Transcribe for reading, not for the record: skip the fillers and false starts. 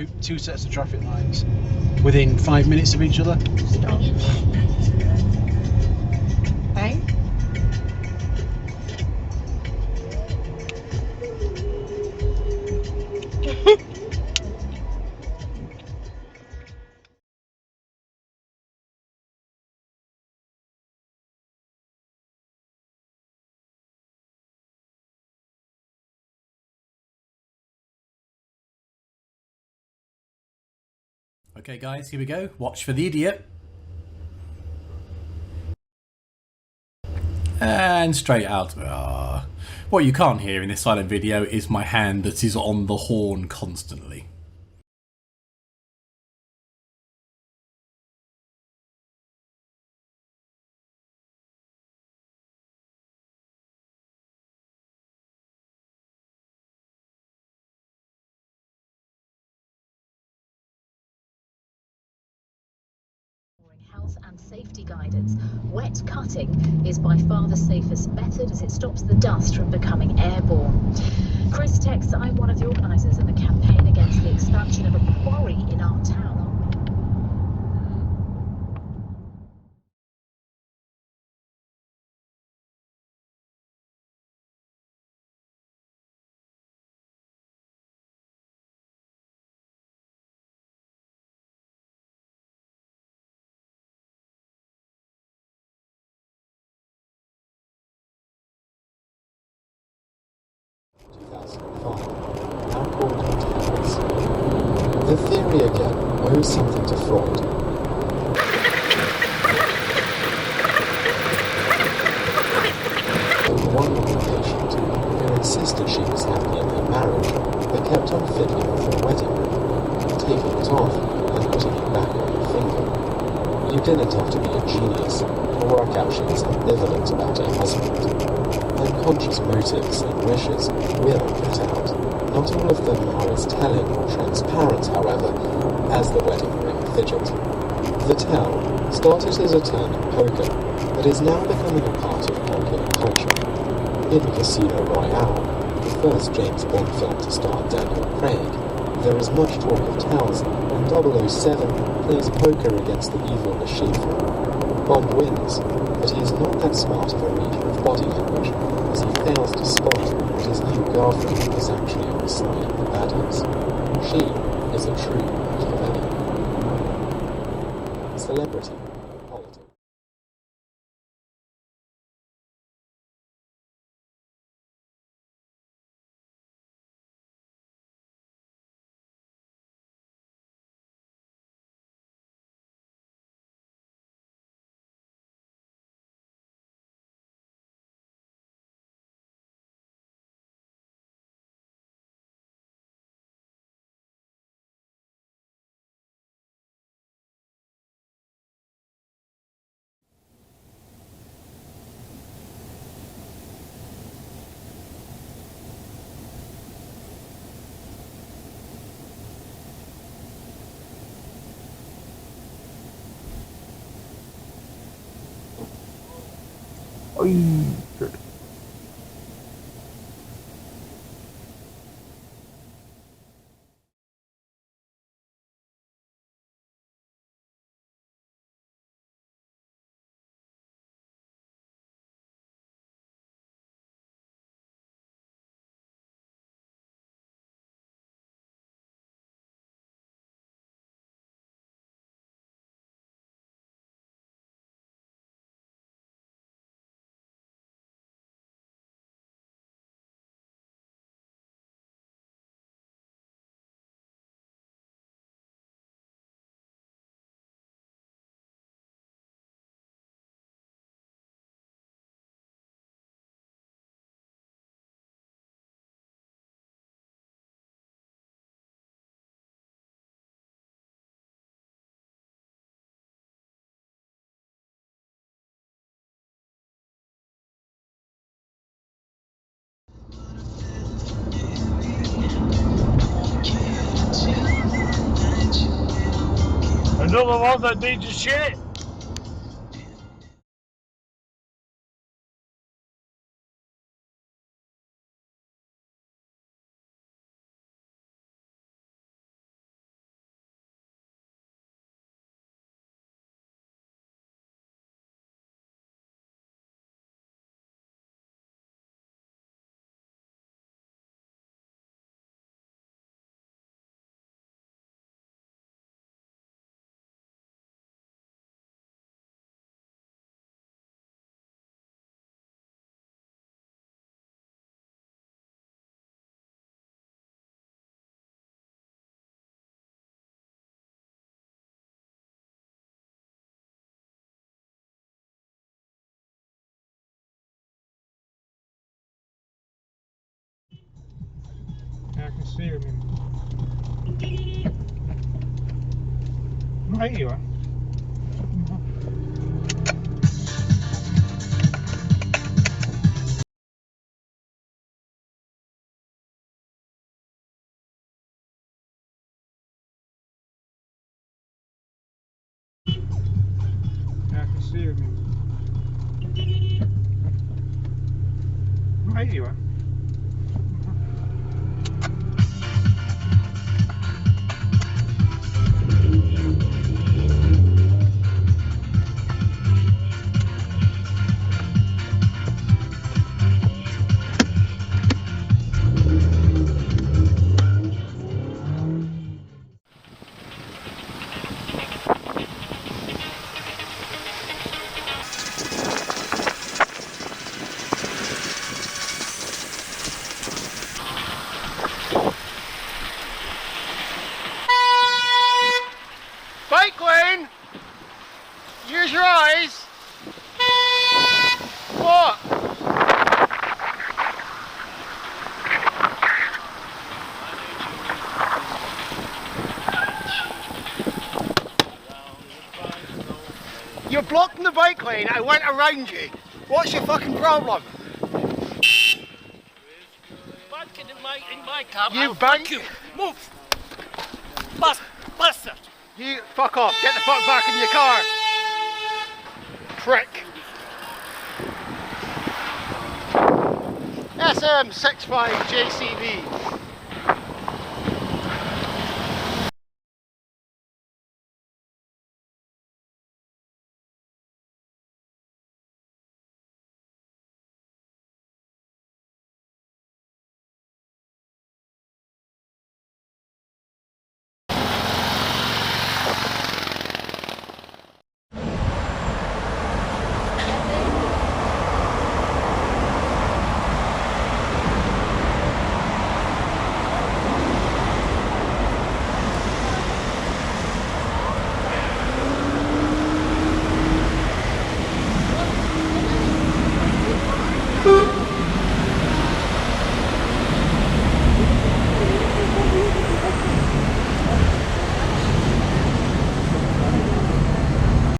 two sets of traffic lights within 5 minutes of each other. Stop. Hey? Okay guys, here we go. Watch for the idiot. And straight out. What you can't hear in this silent video is my hand that is on the horn constantly. Health and safety guidance. Wet cutting is by far the safest method as it stops the dust from becoming airborne. Chris texts, I'm one of the organisers of the campaign against the expansion of a quarry in our town. Now called Tales. The theory again owes something to Freud. One patient who insisted she was happy in her marriage but kept on fiddling with her wedding ring, taking it off and putting it back on her finger. You didn't have to be a genius to work out she was ambivalent about her husband. Unconscious motives and wishes will get out. Not all of them are as telling or transparent, however, as the wedding ring fidget. The tell started as a term in poker, but is now becoming a part of popular culture. In Casino Royale, the first James Bond film to star Daniel Craig, there is much talk of tells, and 007 plays poker against the evil Lashif. Bond wins, but he is not that smart of a reader of body language, as he fails to spot that his new girlfriend is actually on the side of the baddies. She is a true Machiavelli. Celebrity politics. Good. Another one that needs a shit. see him. Right, you are. I can see him. Right, you are. McLean! Use your eyes! What? You're blocking the bike lane, I went around you. What's your fucking problem? Bad kid in my cab. You I'll bank. fuck you. Move! Bastard! You fuck off, get the fuck back in your car. Prick. SM65 JCV.